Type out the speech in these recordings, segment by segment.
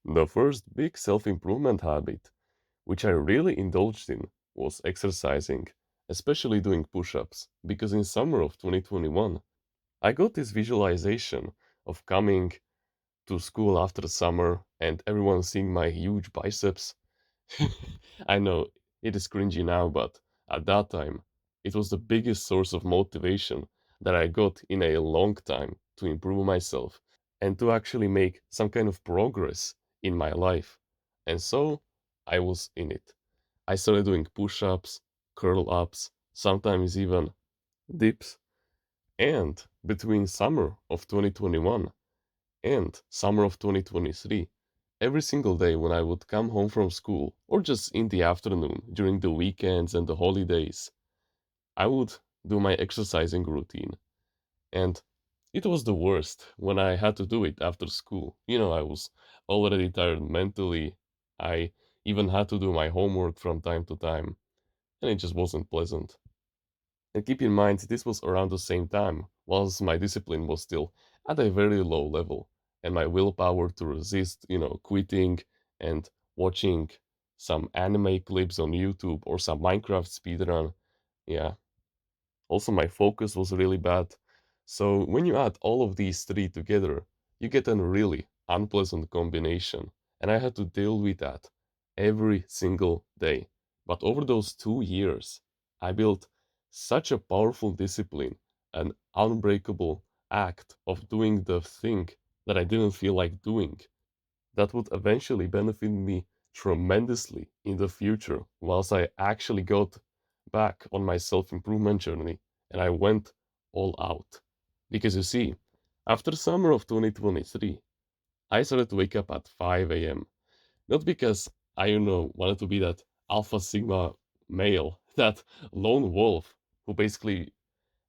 The first big self-improvement habit, which I really indulged in, was exercising, especially doing push-ups, because in summer of 2021, I got this visualization of coming to school after summer and everyone seeing my huge biceps. I know it is cringy now, but at that time, it was the biggest source of motivation that I got in a long time to improve myself and to actually make some kind of progress in my life. And so I was in it. I started doing push ups, curl ups, sometimes even dips. And between summer of 2021 and summer of 2023, every single day when I would come home from school, or just in the afternoon during the weekends and the holidays, I would do my exercising routine. And it was the worst when I had to do it after school. I was already tired mentally. I even had to do my homework from time to time, and it just wasn't pleasant. And keep in mind, this was around the same time, whilst my discipline was still at a very low level, and my willpower to resist, quitting and watching some anime clips on YouTube or some Minecraft speedrun, yeah. Also, my focus was really bad. So, when you add all of these three together, you get a really unpleasant combination, and I had to deal with that every single day. But over those 2 years, I built such a powerful discipline, an unbreakable act of doing the thing that I didn't feel like doing that would eventually benefit me tremendously in the future once I actually got back on my self improvement journey and I went all out. Because you see, after summer of 2023, I started to wake up at 5 a.m. Not because I, wanted to be that alpha sigma male, that lone wolf who basically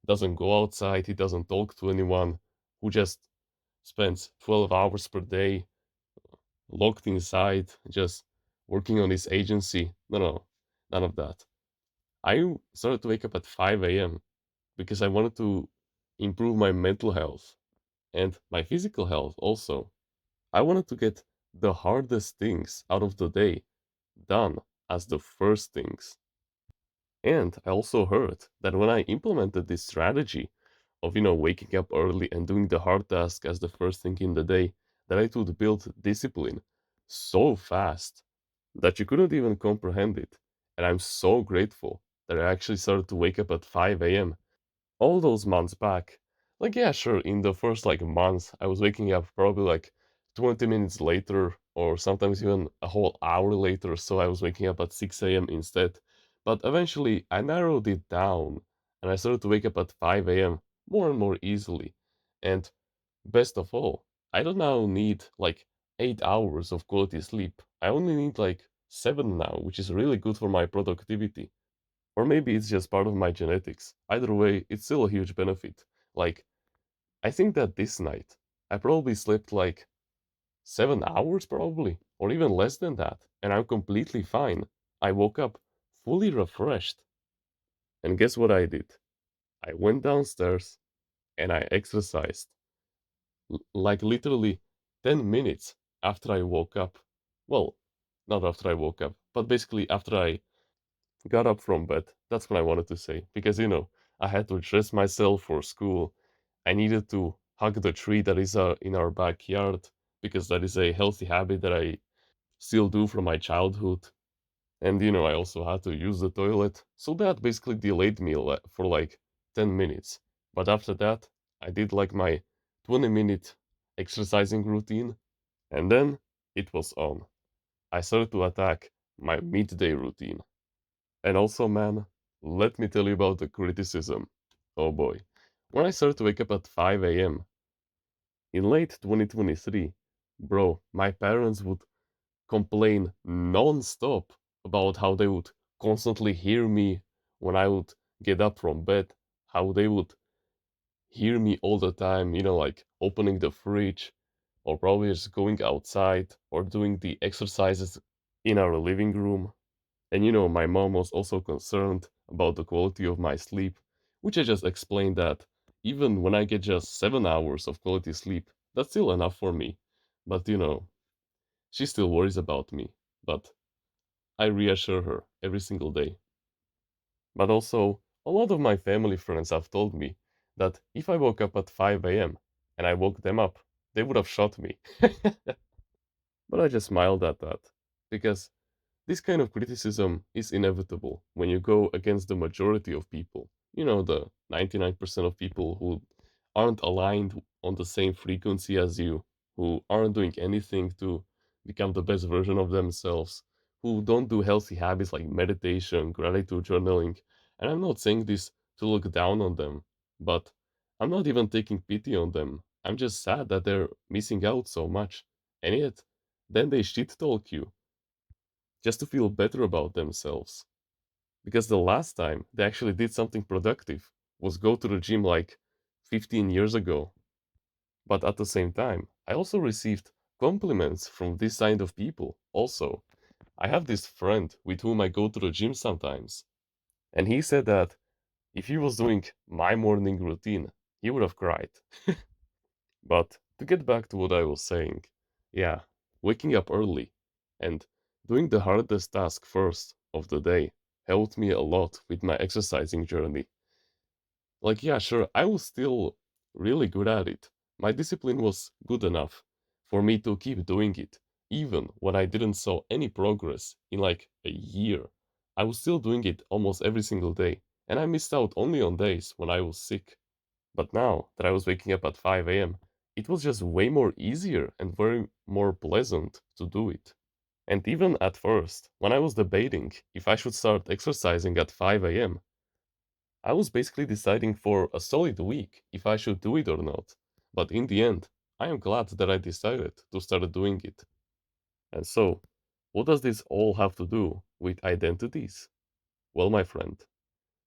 doesn't go outside, he doesn't talk to anyone, who just spends 12 hours per day locked inside, just working on his agency. No, no, none of that. I started to wake up at 5 a.m. because I wanted to improve my mental health and my physical health also. I wanted to get the hardest things out of the day done as the first things. And I also heard that when I implemented this strategy of, waking up early and doing the hard task as the first thing in the day, that it would build discipline so fast that you couldn't even comprehend it. And I'm so grateful that I actually started to wake up at 5 a.m. all those months back. Like, yeah, sure, in the first like month, I was waking up probably like 20 minutes later, or sometimes even a whole hour later, so I was waking up at 6 a.m. instead. But eventually, I narrowed it down and I started to wake up at 5 a.m. more and more easily. And best of all, I don't now need like 8 hours of quality sleep. I only need like 7 now, which is really good for my productivity. Or maybe it's just part of my genetics. Either way, it's still a huge benefit. Like, I think that this night, I probably slept like 7 hours, probably, or even less than that, and I'm completely fine. I woke up fully refreshed. And guess what I did? I went downstairs and I exercised, like literally 10 minutes after I woke up. Well, not after I woke up, but basically after I got up from bed. That's what I wanted to say. Because, I had to dress myself for school. I needed to hug the tree that is in our backyard because that is a healthy habit that I still do from my childhood. And, I also had to use the toilet. So that basically delayed me for like 10 minutes. But after that, I did like my 20-minute exercising routine. And then it was on. I started to attack my midday routine. And also, man, let me tell you about the criticism. Oh boy. When I started to wake up at 5 a.m. in late 2023, bro, my parents would complain non-stop about how they would constantly hear me when I would get up from bed, how they would hear me all the time, like opening the fridge or probably just going outside or doing the exercises in our living room. And my mom was also concerned about the quality of my sleep, which I just explained that even when I get just 7 hours of quality sleep, that's still enough for me. But She still worries about me, but I reassure her every single day. But also, a lot of my family friends have told me that if I woke up at 5 a.m. and I woke them up, they would have shot me. But I just smiled at that because this kind of criticism is inevitable when you go against the majority of people. You know, the 99% of people who aren't aligned on the same frequency as you, who aren't doing anything to become the best version of themselves, who don't do healthy habits like meditation, gratitude journaling. And I'm not saying this to look down on them, but I'm not even taking pity on them. I'm just sad that they're missing out so much. And yet, then they shit talk you just to feel better about themselves. Because the last time they actually did something productive was go to the gym like 15 years ago. But at the same time, I also received compliments from this kind of people. Also, I have this friend with whom I go to the gym sometimes, and he said that if he was doing my morning routine, he would have cried. But to get back to what I was saying, yeah, waking up early and doing the hardest task first of the day helped me a lot with my exercising journey. Like, yeah, sure, I was still really good at it. My discipline was good enough for me to keep doing it, even when I didn't saw any progress in like a year. I was still doing it almost every single day, and I missed out only on days when I was sick. But now that I was waking up at 5 a.m., it was just way more easier and very more pleasant to do it. And even at first, when I was debating if I should start exercising at 5 a.m., I was basically deciding for a solid week if I should do it or not. But in the end, I am glad that I decided to start doing it. And so, what does this all have to do with identities? Well, my friend,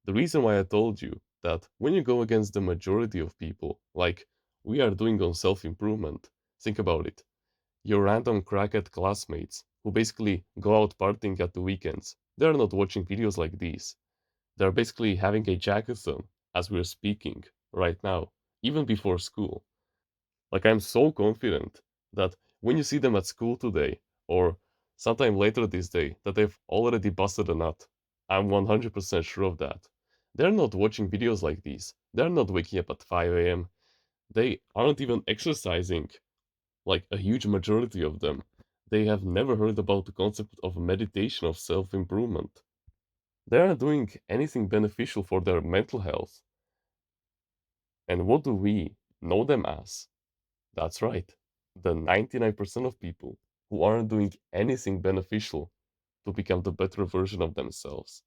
the reason why I told you that when you go against the majority of people, like we are doing on self improvement, think about it. Your random crackhead classmates who basically go out partying at the weekends, they're not watching videos like these. They're basically having a jackathon as we're speaking right now, even before school. Like, I'm so confident that when you see them at school today or sometime later this day, that they've already busted a nut. I'm 100% sure of that. They're not watching videos like these. They're not waking up at 5 a.m. They aren't even exercising, like a huge majority of them. They have never heard about the concept of meditation, of self improvement. They aren't doing anything beneficial for their mental health. And what do we know them as? That's right, the 99% of people who aren't doing anything beneficial to become the better version of themselves.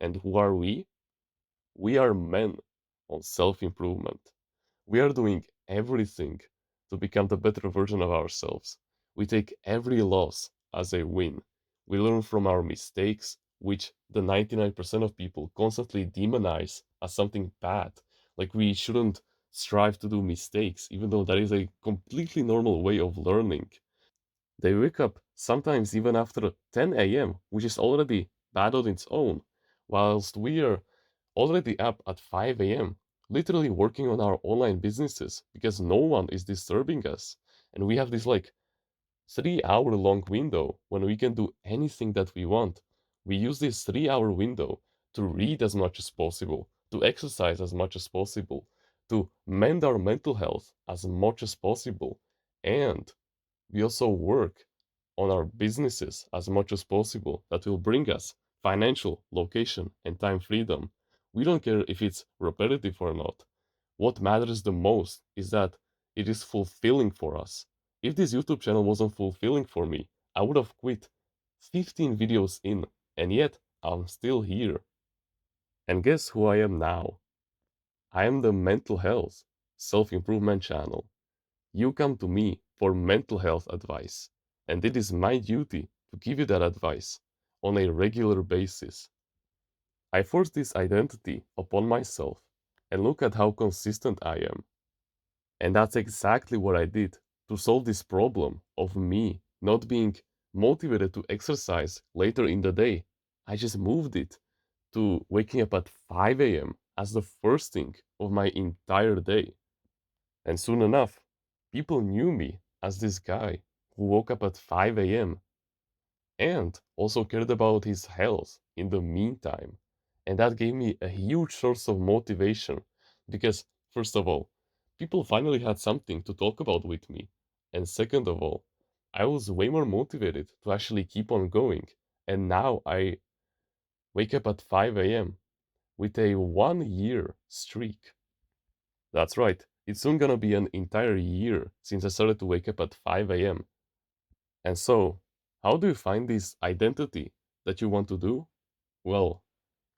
And who are we? We are men on self improvement. We are doing everything to become the better version of ourselves. We take every loss as a win. We learn from our mistakes, which the 99% of people constantly demonize as something bad. Like we shouldn't strive to do mistakes, even though that is a completely normal way of learning. They wake up sometimes even after 10 a.m., which is already bad on its own, whilst we are already up at 5 a.m., literally working on our online businesses because no one is disturbing us. And we have this like 3 hour long window when we can do anything that we want. We use this 3 hour window to read as much as possible, to exercise as much as possible, to mend our mental health as much as possible, and we also work on our businesses as much as possible that will bring us financial, location, and time freedom. We don't care if it's repetitive or not. What matters the most is that it is fulfilling for us. If this YouTube channel wasn't fulfilling for me, I would have quit 15 videos in, and yet I'm still here. And guess who I am now? I am the mental health self improvement channel. You come to me for mental health advice, and it is my duty to give you that advice on a regular basis. I force this identity upon myself and look at how consistent I am. And that's exactly what I did to solve this problem of me not being motivated to exercise later in the day. I just moved it to waking up at 5 a.m. as the first thing of my entire day. And soon enough, people knew me as this guy who woke up at 5 a.m. and also cared about his health in the meantime. And that gave me a huge source of motivation because, first of all, people finally had something to talk about with me. And second of all, I was way more motivated to actually keep on going. And now I wake up at 5 a.m. with a 1 year streak. That's right, it's soon gonna be an entire year since I started to wake up at 5 a.m. And so, how do you find this identity that you want to do? Well,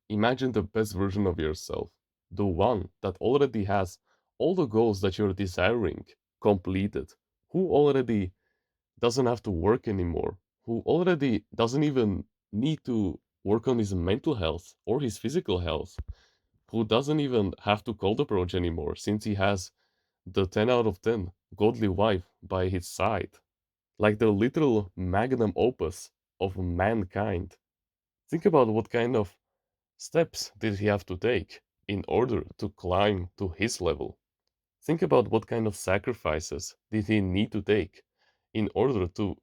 imagine the best version of yourself, the one that already has all the goals that you're desiring completed, who already doesn't have to work anymore, who already doesn't even need to work on his mental health or his physical health, who doesn't even have to call the approach anymore since he has the 10 out of 10 godly wife by his side, like the literal magnum opus of mankind. Think about what kind of steps did he have to take in order to climb to his level. Think about what kind of sacrifices did he need to take in order to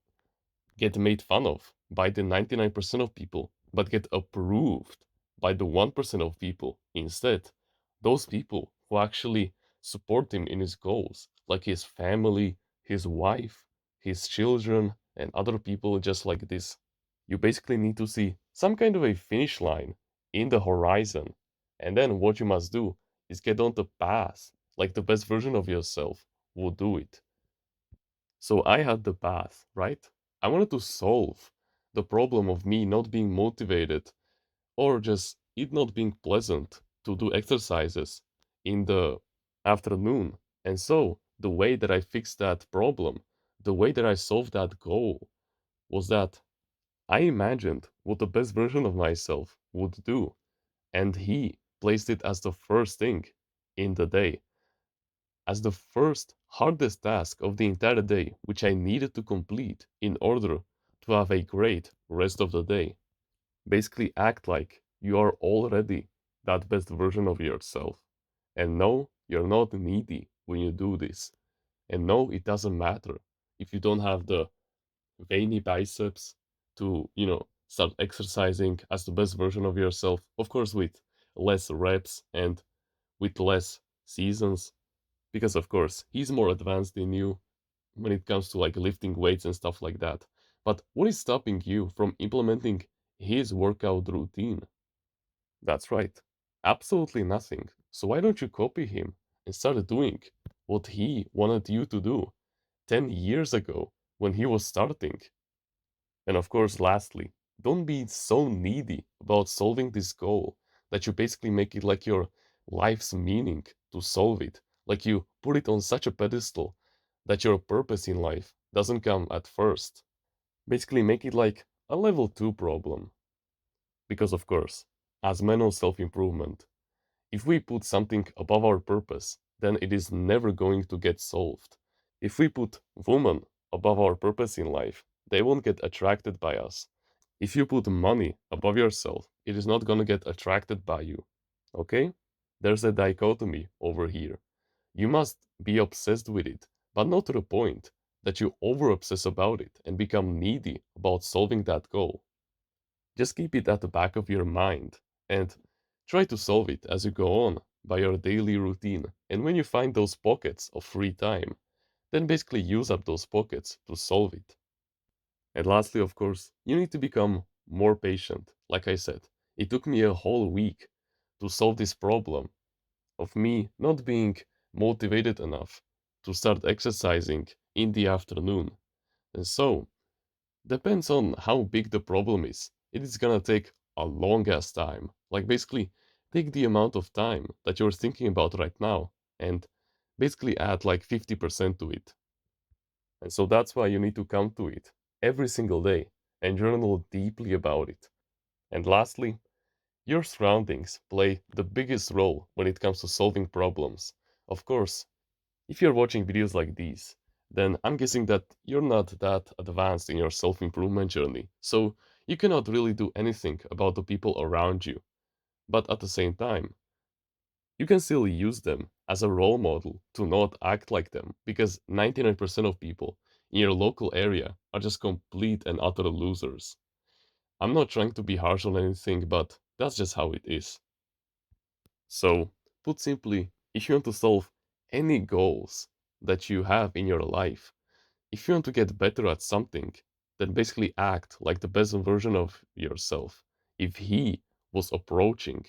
get made fun of by the 99% of people, but get approved by the 1% of people instead. Those people who actually support him in his goals, like his family, his wife, his children, and other people just like this. You basically need to see some kind of a finish line in the horizon. And then what you must do is get on the path, like the best version of yourself would do it. So I had the path, right? I wanted to solve the problem of me not being motivated or just it not being pleasant to do exercises in the afternoon. And so the way that I fixed that problem, the way that I solved that goal was that I imagined what the best version of myself would do. And he placed it as the first thing in the day, as the first hardest task of the entire day, which I needed to complete in order to have a great rest of the day. Basically, act like you are already that best version of yourself. And no, you're not needy when you do this. And no, it doesn't matter if you don't have the veiny biceps to, start exercising as the best version of yourself. Of course, with less reps and with less seasons, because of course he's more advanced than you when it comes to like lifting weights and stuff like that. But what is stopping you from implementing his workout routine? That's right, absolutely nothing. So why don't you copy him and start doing what he wanted you to do 10 years ago when he was starting? And of course, lastly, don't be so needy about solving this goal that you basically make it like your life's meaning to solve it. Like you put it on such a pedestal that your purpose in life doesn't come at first. Basically, make it like a level 2 problem. Because, of course, as men on self improvement, if we put something above our purpose, then it is never going to get solved. If we put woman above our purpose in life, they won't get attracted by us. If you put money above yourself, it is not gonna get attracted by you. Okay? There's a dichotomy over here. You must be obsessed with it, but not to the point that you over obsess about it and become needy about solving that goal. Just keep it at the back of your mind and try to solve it as you go on by your daily routine. And when you find those pockets of free time, then basically use up those pockets to solve it. And lastly, of course, you need to become more patient. Like I said, it took me a whole week to solve this problem of me not being motivated enough to start exercising in the afternoon. And so, depends on how big the problem is. It is gonna take a long ass time. Like basically, take the amount of time that you're thinking about right now and basically add like 50% to it. And so that's why you need to come to it every single day and journal deeply about it. And lastly, your surroundings play the biggest role when it comes to solving problems. Of course, if you're watching videos like these, then I'm guessing that you're not that advanced in your self improvement journey. So you cannot really do anything about the people around you. But at the same time, you can still use them as a role model to not act like them because 99% of people, in your local area are just complete and utter losers. I'm not trying to be harsh on anything, but that's just how it is. So, put simply, if you want to solve any goals that you have in your life, if you want to get better at something, then basically act like the best version of yourself. If he was approaching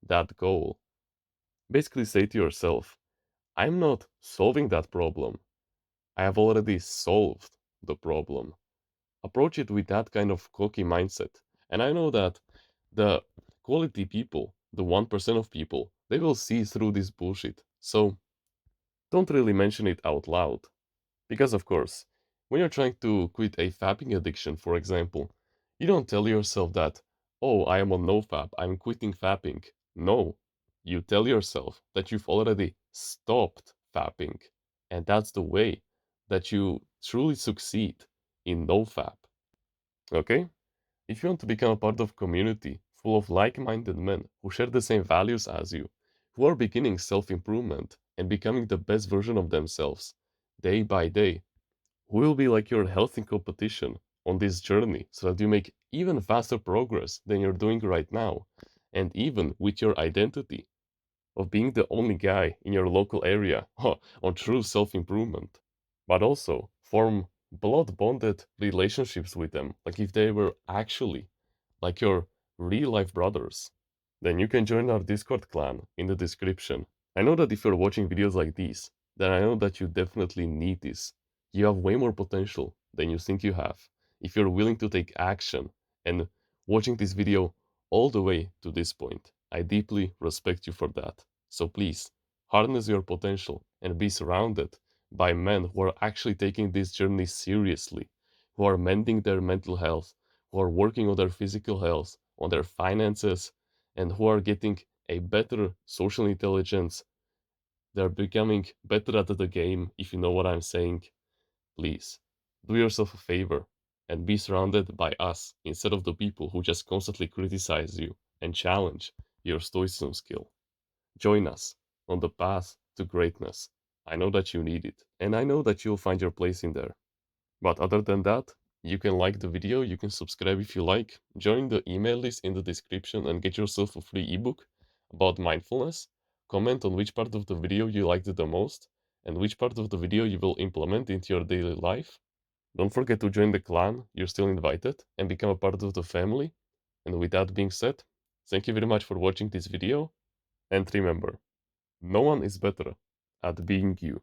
that goal, basically say to yourself, I'm not solving that problem. I have already solved the problem. Approach it with that kind of cocky mindset. And I know that the quality people, the 1% of people, they will see through this bullshit. So don't really mention it out loud. Because, of course, when you're trying to quit a fapping addiction, for example, you don't tell yourself that, oh, I am on nofap, I'm quitting fapping. No, you tell yourself that you've already stopped fapping. And that's the way that you truly succeed in nofap. Okay? If you want to become a part of a community full of like-minded men who share the same values as you, who are beginning self-improvement and becoming the best version of themselves, day by day, who will be like your healthy competition on this journey so that you make even faster progress than you're doing right now, and even with your identity of being the only guy in your local area on true self-improvement, but also form blood bonded relationships with them, like if they were actually like your real life brothers. Then you can join our Discord clan in the description. I know that if you're watching videos like these, then I know that you definitely need this. You have way more potential than you think you have. If you're willing to take action and watching this video all the way to this point, I deeply respect you for that. So please, harness your potential and be surrounded by men who are actually taking this journey seriously, who are mending their mental health, who are working on their physical health, on their finances, and who are getting a better social intelligence. They're becoming better at the game, if you know what I'm saying. Please, do yourself a favor and be surrounded by us instead of the people who just constantly criticize you and challenge your stoicism skill. Join us on the path to greatness. I know that you need it, and I know that you'll find your place in there. But other than that, you can like the video, you can subscribe if you like, join the email list in the description and get yourself a free ebook about mindfulness. Comment on which part of the video you liked the most and which part of the video you will implement into your daily life. Don't forget to join the clan, you're still invited, and become a part of the family. And with that being said, thank you very much for watching this video, and remember, no one is better at being you.